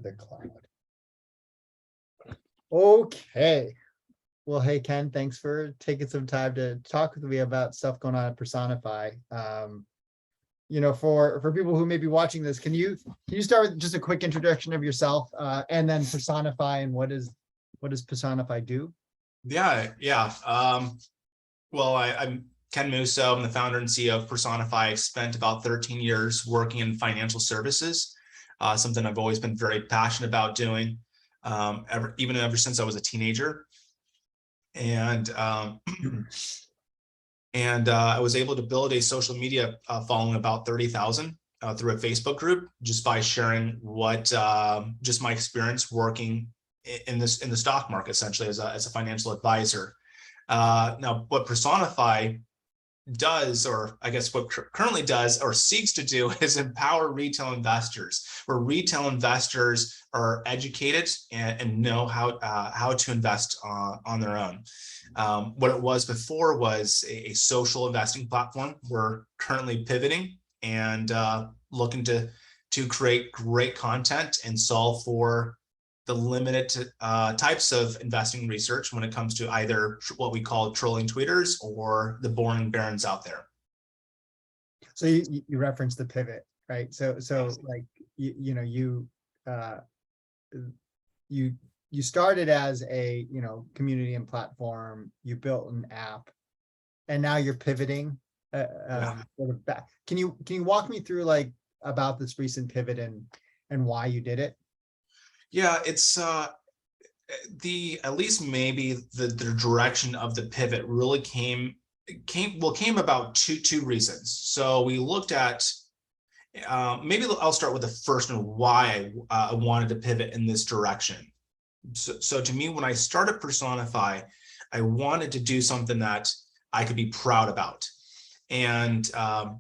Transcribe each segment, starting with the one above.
the cloud. Okay. Well, hey, Ken, thanks for taking some time to talk with me about stuff going on at PersonaFi. For people who may be watching this, can you start with just a quick introduction of yourself, and then PersonaFi, and what does PersonaFi do? Yeah. Well, I'm Ken Mooso. I'm the founder and CEO of PersonaFi. I've spent about 13 years working in financial services, something I've always been very passionate about doing, ever since I was a teenager. And I was able to build a social media following about 30,000 through a Facebook group, just by sharing what just my experience working in the stock market, essentially as a financial advisor. Now, what PersonaFi does, or I guess what currently does or seeks to do, is empower retail investors, where retail investors are educated and know how to invest on their own. What it was before was a social investing platform. We're currently pivoting and looking to create great content and solve for the limited types of investing research when it comes to either what we call trolling tweeters or the boring barons out there. So you referenced the pivot, right? So like you started as a community and platform. You built an app, and now you're pivoting sort of back. Can you walk me through about this recent pivot and why you did it? Yeah, it's at least maybe the direction of the pivot really came about two reasons. So we looked at maybe I'll start with the first one, why I wanted to pivot in this direction. So to me, when I started PersonaFi, I wanted to do something that I could be proud about, and at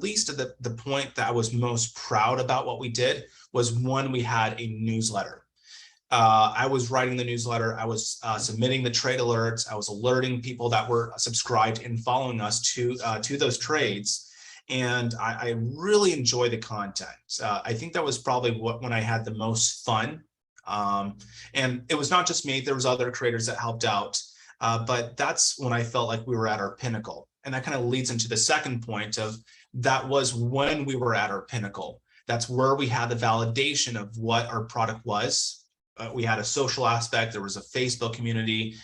least at the point that I was most proud about what we did was when we had a newsletter. I was writing the newsletter. I was submitting the trade alerts. I was alerting people that were subscribed and following us to those trades. And I really enjoy the content. I think that was probably when I had the most fun. And it was not just me. There was other creators that helped out. But that's when I felt like we were at our pinnacle. And that kind of leads into the second point of that was when we were at our pinnacle. That's where we had the validation of what our product was. We had a social aspect. There was a Facebook community.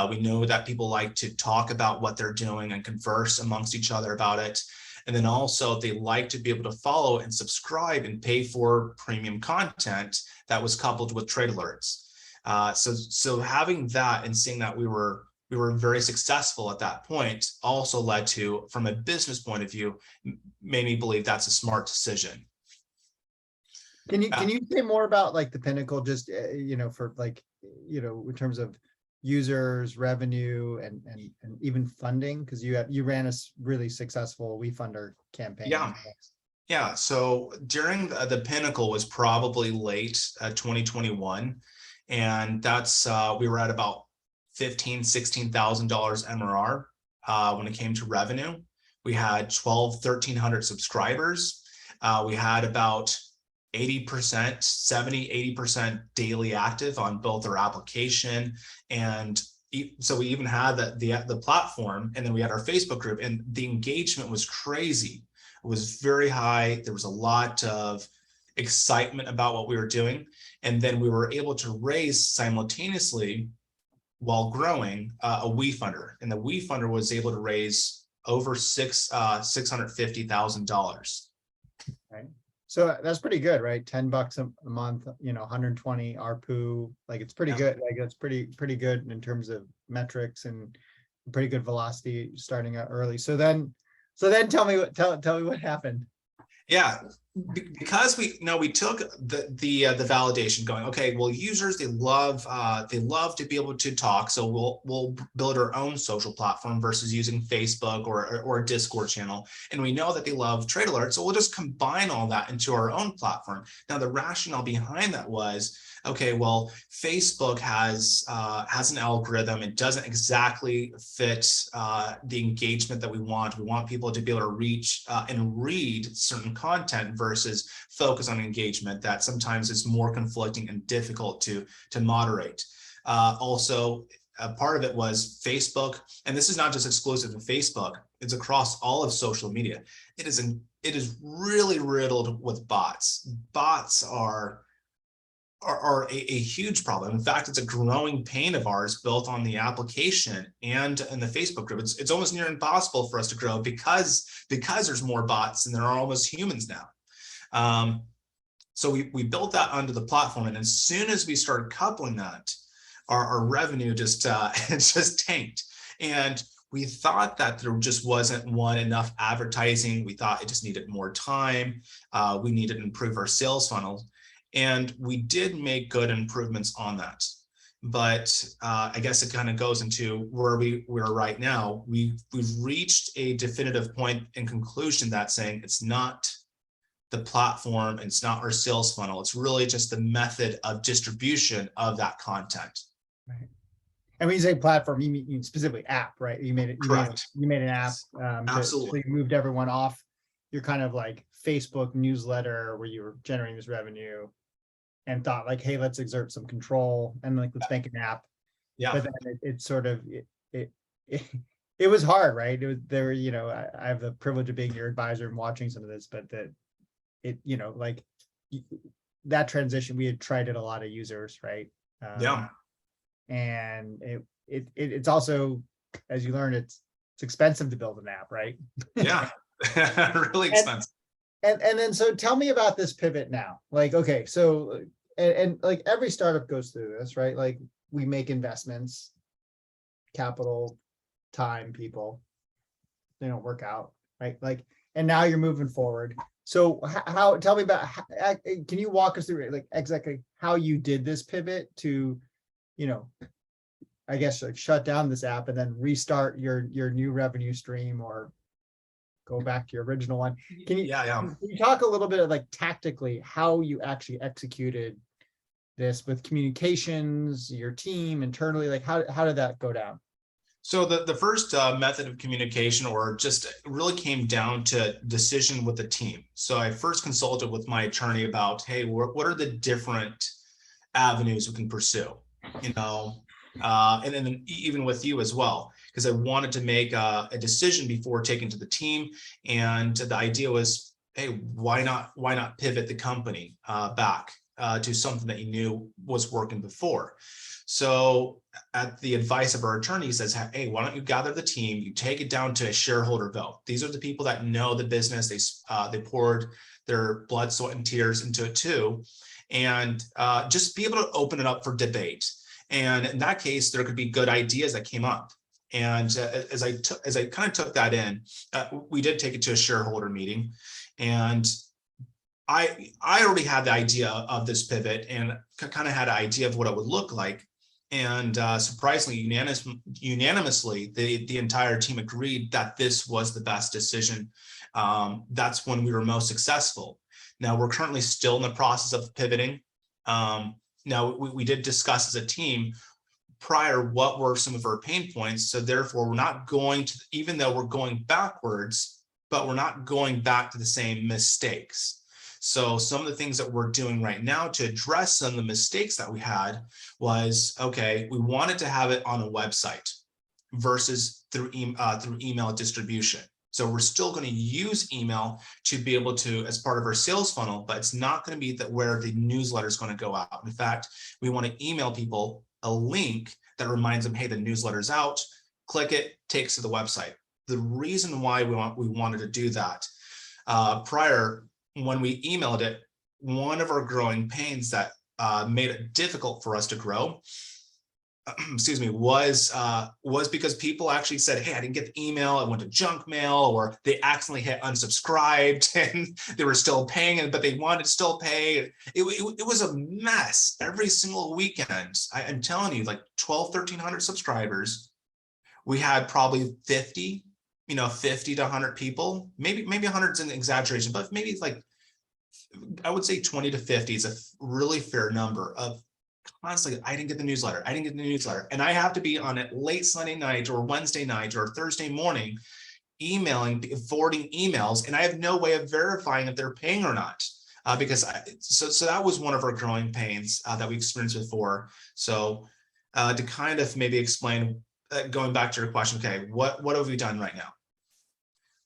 We know that people like to talk about what they're doing and converse amongst each other about it. And then also they like to be able to follow and subscribe and pay for premium content that was coupled with trade alerts. So having that and seeing that we were very successful at that point also led to, from a business point of view, made me believe that's a smart decision. Can you say more about the pinnacle, just for in terms of users, revenue, and even funding, because you ran a really successful WeFunder campaign. Yeah. So during the pinnacle was probably late 2021, and that's we were at about $15,000-$16,000 MRR when it came to revenue. We had 1,300 subscribers. We had about 70-80% daily active on both our application, and so we even had the platform, and then we had our Facebook group, and the engagement was crazy. It was very high. There was a lot of excitement about what we were doing, and then we were able to raise simultaneously while growing a WeFunder, and the WeFunder was able to raise over $650,000. Right. So that's pretty good, right? $10 a month, 120 ARPU. It's pretty good. It's pretty good in terms of metrics and pretty good velocity starting out early. So then tell me what happened. Yeah, because we took the validation, going, okay, well, users, they love to be able to talk, so we'll build our own social platform versus using Facebook or a Discord channel, and we know that they love trade alerts, so we'll just combine all that into our own platform. Now, the rationale behind that was, okay, well, Facebook has an algorithm. It doesn't exactly fit the engagement that we want. We want people to be able to reach and read certain content versus focus on engagement that sometimes is more conflicting and difficult to moderate. Also, a part of it was Facebook, and this is not just exclusive to Facebook, it's across all of social media. It is really riddled with bots. Bots are a huge problem. In fact, it's a growing pain of ours, both on the application and in the Facebook group. It's almost near impossible for us to grow because there's more bots and there are almost humans now. So we built that onto the platform, and as soon as we started coupling that, our revenue just it just tanked. And we thought that there just wasn't enough advertising. We thought it just needed more time. We needed to improve our sales funnel. And we did make good improvements on that. But I guess it kind of goes into where we're right now. We've reached a definitive point and conclusion that saying it's not the platform, it's not our sales funnel. It's really just the method of distribution of that content. Right. And when you say platform, you mean specifically app, right? You made it. Correct. You made an app. Absolutely. So you moved everyone off your kind of like Facebook newsletter where you were generating this revenue, and thought like, hey, let's exert some control and like let's make an app. Yeah. But then it sort of it was hard, right? It was there. I have the privilege of being your advisor and watching some of this, but like that transition, we had tried it a lot of users, right? Yeah. And it's also, as you learn, it's expensive to build an app, right? Yeah. Really expensive. And then so tell me about this pivot now. Like, okay, so and like every startup goes through this, right? Like we make investments, capital, time, people, they don't work out, right? Like, and now you're moving forward. So tell me about, can you walk us through like exactly how you did this pivot to, I guess like shut down this app and then restart your new revenue stream or go back to your original one? Can you talk a little bit of like tactically how you actually executed this with communications, your team internally? Like how did that go down? So the first method of communication, or just really came down to decision with the team. So I first consulted with my attorney about, hey, what are the different avenues we can pursue, and then even with you as well, because I wanted to make a decision before taking to the team. And the idea was, hey, why not pivot the company back to something that you knew was working before? So at the advice of our attorney, he says, hey, why don't you gather the team, you take it down to a shareholder vote. These are the people that know the business. They poured their blood, sweat, and tears into it too. And just be able to open it up for debate. And in that case, there could be good ideas that came up. And as I kind of took that in, we did take it to a shareholder meeting. And I already had the idea of this pivot and kind of had an idea of what it would look like. And surprisingly, unanimously, the entire team agreed that this was the best decision. That's when we were most successful. Now, we're currently still in the process of pivoting. Now, we did discuss as a team prior what were some of our pain points. So therefore, we're not going to, even though we're going backwards, but we're not going back to the same mistakes. So some of the things that we're doing right now to address some of the mistakes that we had was, okay, we wanted to have it on a website versus through email distribution. So we're still going to use email to be able to, as part of our sales funnel, but it's not going to be where the newsletter is going to go out. In fact, we want to email people a link that reminds them, hey, the newsletter's out, click it, takes to the website. The reason why we wanted to do that prior, when we emailed it, one of our growing pains that made it difficult for us to grow, excuse me, was because people actually said, hey, I didn't get the email, it went to junk mail, or they accidentally hit unsubscribed and they were still paying it, but they wanted to still pay. It was a mess every single weekend. I'm telling you, like 1,200-1,300 subscribers. We had probably 50 to 100 people, maybe 100 is an exaggeration, but maybe it's like, I would say 20 to 50 is a really fair number of constantly, I didn't get the newsletter. And I have to be on it late Sunday night or Wednesday night or Thursday morning, forwarding emails, and I have no way of verifying if they're paying or not. So that was one of our growing pains that we experienced before. So to kind of maybe explain, going back to your question, okay, what have we done right now?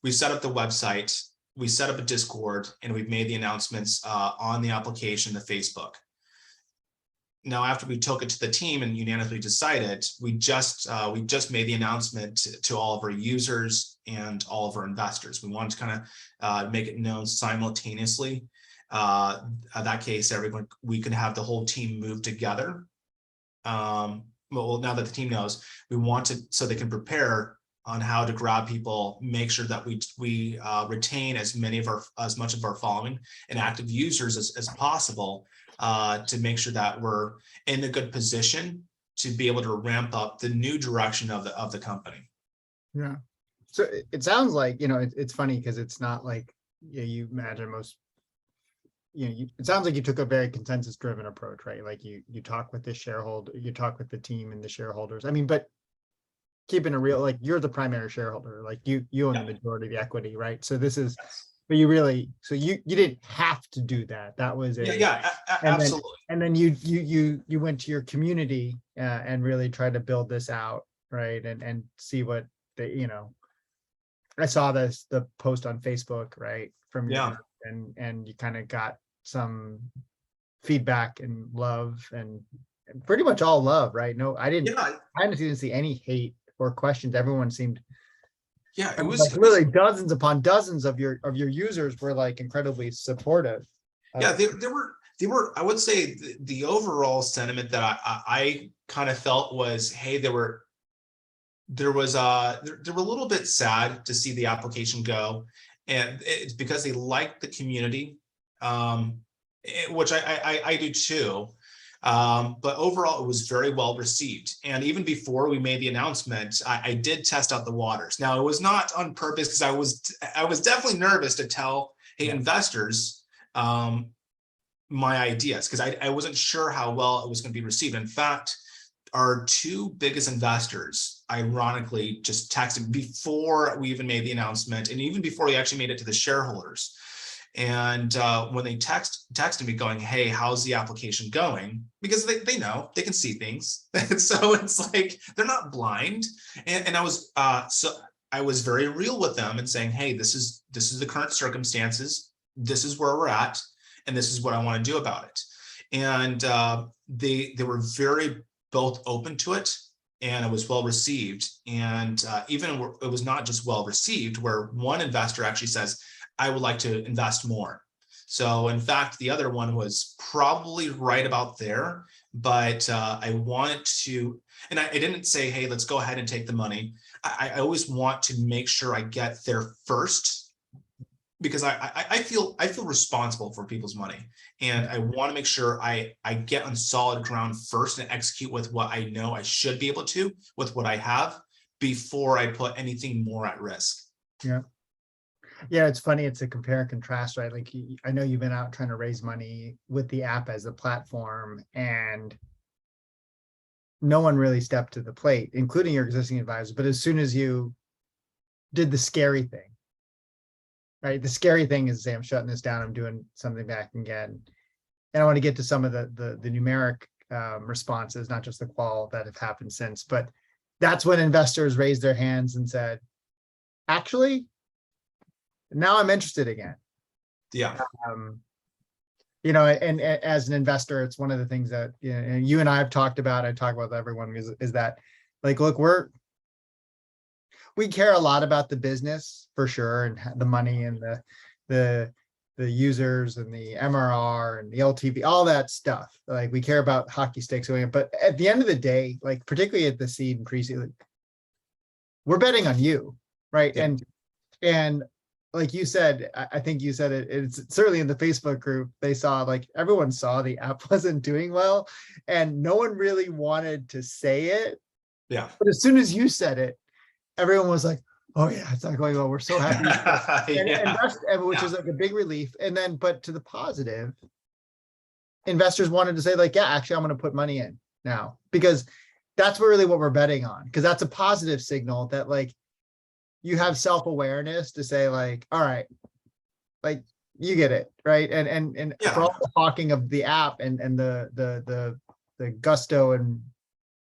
We set up the website, we set up a Discord, and we've made the announcements on the application, the Facebook. Now, after we took it to the team and unanimously decided, we just made the announcement to all of our users and all of our investors. We wanted to kind of make it known simultaneously. In that case, we could have the whole team move together. Well, now that the team knows, we want to, so they can prepare on how to grab people, make sure that we retain as much of our following and active users as possible, to make sure that we're in a good position to be able to ramp up the new direction of the company. Yeah. So it sounds like, it's funny because it's not like you imagine most, it sounds like you took a very consensus driven approach, right? Like you talk with the shareholder, you talk with the team and the shareholders. I mean, but keeping it real, like you're the primary shareholder, like you own the majority of the equity, right? So this is, but you really, so you didn't have to do that. That was Absolutely. And then you went to your community and really tried to build this out, right? And see what I saw the post on Facebook, right? From your and you kind of got some feedback and love and pretty much all love, right? No, I didn't see any hate or questions. Everyone seemed, it was like literally dozens upon dozens of your users were like incredibly supportive. They were, I would say the overall sentiment that I kind of felt was, hey, they were a little bit sad to see the application go, and it's because they liked the community, which I do too. But overall, it was very well received. And even before we made the announcement, I did test out the waters. Now, it was not on purpose because I was definitely nervous to tell, hey, investors, my ideas, because I wasn't sure how well it was going to be received. In fact, our two biggest investors, ironically, just texted before we even made the announcement, and even before we actually made it to the shareholders. And when they texted me going, hey, how's the application going? Because they know, they can see things. So it's like, they're not blind. And I was, so I was very real with them and saying, hey, this is the current circumstances. This is where we're at. And this is what I want to do about it. And they were very both open to it, and it was well received. And even it was not just well received, where one investor actually says, I would like to invest more. So in fact, the other one was probably right about there, but I wanted to, and I didn't say, hey, let's go ahead and take the money. I always want to make sure I get there first, because I feel responsible for people's money, and I want to make sure I get on solid ground first and execute with what I know I should be able to with what I have before I put anything more at risk. Yeah, it's funny. It's a compare and contrast, right? Like I know you've been out trying to raise money with the app as a platform, and no one really stepped to the plate, including your existing advisor. But as soon as you did the scary thing, right? The scary thing is, say, I'm shutting this down, I'm doing something back again. And I want to get to some of the numeric responses, not just the qual that have happened since, but that's when investors raised their hands and said, actually, now I'm interested again. Yeah. And as an investor, it's one of the things that you and I have talked about, I talk about with everyone, is that, like, look, we care a lot about the business for sure, and the money and the users and the MRR and the LTV, all that stuff. Like, we care about hockey sticks, but at the end of the day, like particularly at the seed and pre-seed, like, we're betting on you, right? Yeah. And like you said, I think you said it's certainly in the Facebook group, they saw, like, everyone saw the app wasn't doing well, and no one really wanted to say it. Yeah. But as soon as you said it, everyone was like, oh yeah, it's not going well. We're so happy. Which is like a big relief. And then, but to the positive, investors wanted to say, like, yeah, actually, I'm going to put money in now, because that's really what we're betting on. Because that's a positive signal that, like, you have self-awareness to say like, all right, like you get it, right? And for Yeah. all the talking of the app and the gusto and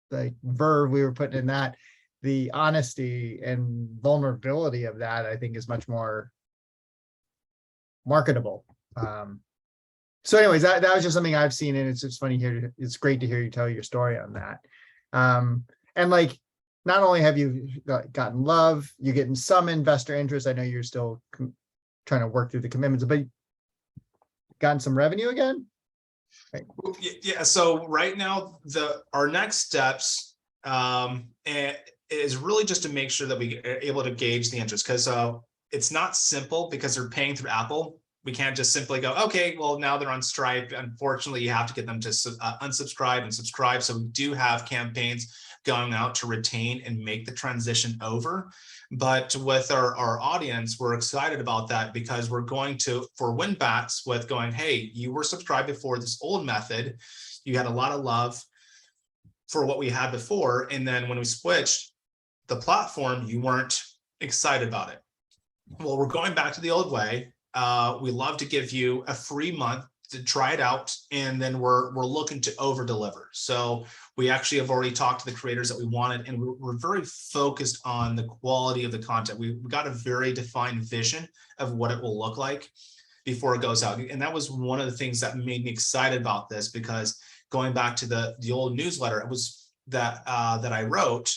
the verve we were putting in that, the honesty and vulnerability of that, I think, is much more marketable. So anyways, that was just something I've seen, and it's just funny here. It's great to hear you tell your story on that. And like, not only have you gotten love, you're getting some investor interest. I know you're still trying to work through the commitments, but gotten some revenue again? Right. Yeah. So right now, our next steps is really just to make sure that we are able to gauge the interest, because it's not simple because they're paying through Apple. We can't just simply go, okay, well, now they're on Stripe. Unfortunately, you have to get them to unsubscribe and subscribe. So we do have campaigns going out to retain and make the transition over. But with our audience, we're excited about that, because we're going to, for win backs with going, hey, you were subscribed before this old method. You had a lot of love for what we had before. And then when we switched the platform, you weren't excited about it. Well, we're going back to the old way. We love to give you a free month to try it out, and then we're looking to over deliver. So we actually have already talked to the creators that we wanted, and we're very focused on the quality of the content. We've got a very defined vision of what it will look like before it goes out. And that was one of the things that made me excited about this, because going back to the old newsletter, it was that I wrote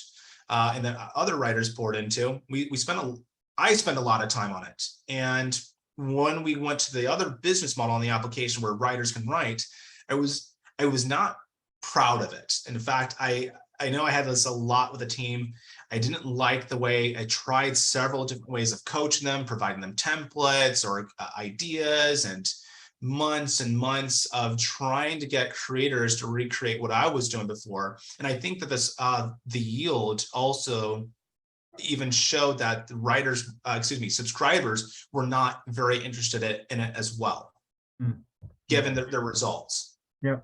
and that other writers poured into. I spent a lot of time on it. And when we went to the other business model on the application where writers can write, I was not proud of it. In fact, I know I had this a lot with the team. I didn't like the way I tried several different ways of coaching them, providing them templates or ideas, and months and months of trying to get creators to recreate what I was doing before. And I think that this the yield also even showed that the writers, subscribers were not very interested in it as well, given their results. Yeah.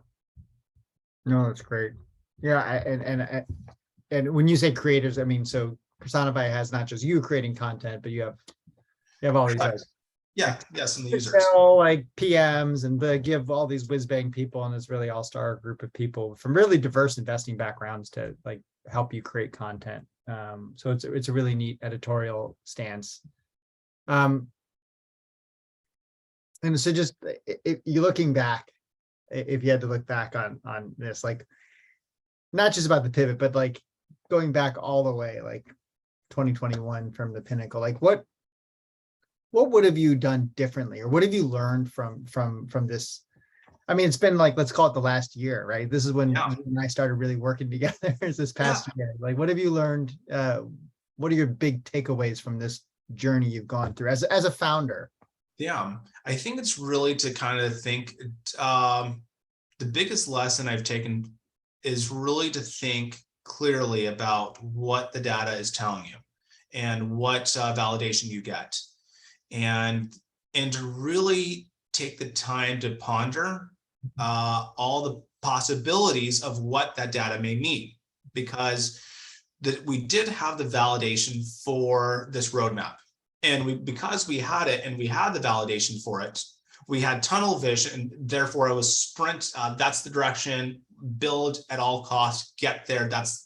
No, that's great. Yeah, and when you say creators, I mean, so PersonaFi has not just you creating content, but you have all these like, yes, and the users, like PMs, and they give all these whiz bang people, and this really all-star group of people from really diverse investing backgrounds to like help you create content. So it's a really neat editorial stance. And so just if you looking back, if you had to look back on this, like not just about the pivot, but like going back all the way, like 2021 from the pinnacle, like what would have you done differently, or what have you learned from this? I mean, it's been like, let's call it the last year, right? This is when you and I started really working together this past year. Like, what have you learned? What are your big takeaways from this journey you've gone through as a founder? Yeah, I think it's really to kind of think, the biggest lesson I've taken is really to think clearly about what the data is telling you and what validation you get, and to really take the time to ponder all the possibilities of what that data may mean, because we did have the validation for this roadmap, and because we had it and we had the validation for it, we had tunnel vision, and therefore it was sprint. That's the direction, build at all costs, get there. That's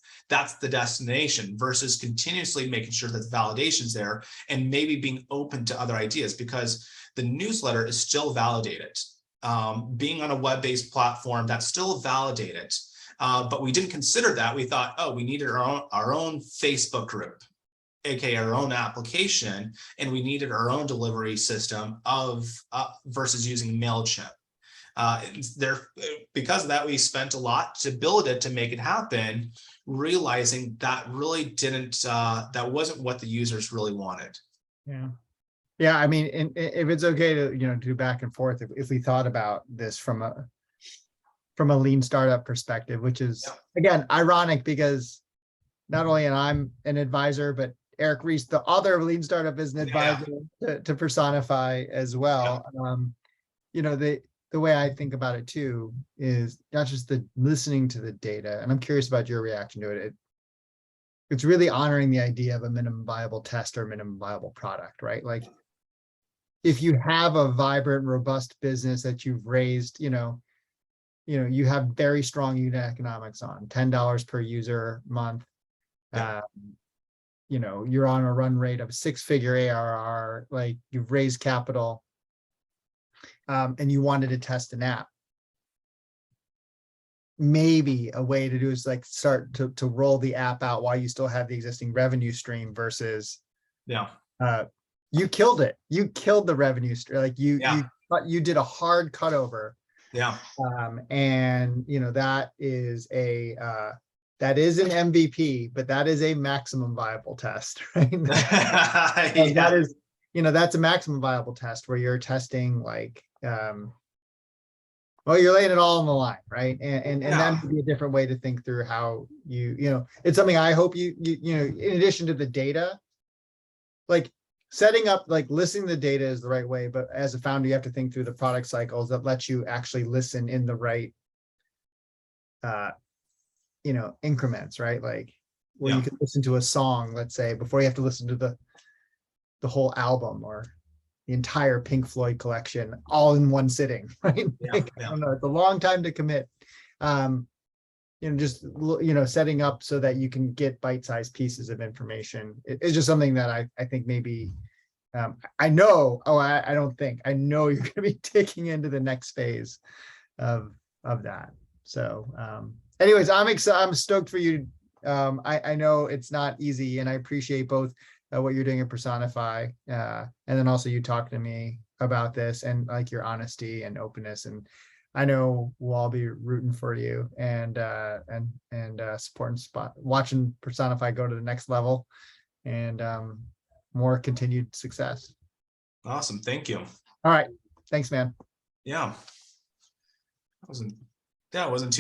the destination, versus continuously making sure that the validation's there and maybe being open to other ideas, because the newsletter is still validated. Being on a web-based platform, that's still validated. But we didn't consider that. We thought, oh, we needed our own Facebook group, aka our own application, and we needed our own delivery system versus using MailChimp. Because of that, we spent a lot to build it, to make it happen, realizing that really that wasn't what the users really wanted. Yeah, I mean, if it's okay to do back and forth, if we thought about this from a lean startup perspective, which is again ironic, because not only am I an advisor, but Eric Reese, the author of Lean Startup, is an advisor to PersonaFi as well. The way I think about it too is not just the listening to the data, and I'm curious about your reaction to it. it's really honoring the idea of a minimum viable test or minimum viable product, right? Like if you have a vibrant, robust business that you've raised, you have very strong unit economics on $10 per user month. Yeah. You're on a run rate of 6-figure ARR, like you've raised capital, and you wanted to test an app. Maybe a way to do is like start to roll the app out while you still have the existing revenue stream versus Yeah. You killed it. You killed the revenue stream. Like you did a hard cutover. Yeah. And that is an MVP, but that is a maximum viable test, right? Yeah. That is, that's a maximum viable test where you're testing like, well, you're laying it all on the line, right? And that would be a different way to think through how it's something I hope you in addition to the data, like setting up, like listening to the data is the right way, but as a founder, you have to think through the product cycles that let you actually listen in the right, increments, right? Like where you can listen to a song, let's say, before you have to listen to the whole album or the entire Pink Floyd collection all in one sitting, right? I don't know, it's a long time to commit. Setting up so that you can get bite-sized pieces of information. It's just something that I think maybe, I know you're going to be taking into the next phase of that. So anyways, I'm stoked for you. I know it's not easy, and I appreciate both what you're doing at PersonaFi, and then also you talking to me about this and like your honesty and openness. And I know we'll all be rooting for you and supporting watching PersonaFi go to the next level and more continued success. Awesome. Thank you. All right. Thanks, man. Yeah. It wasn't too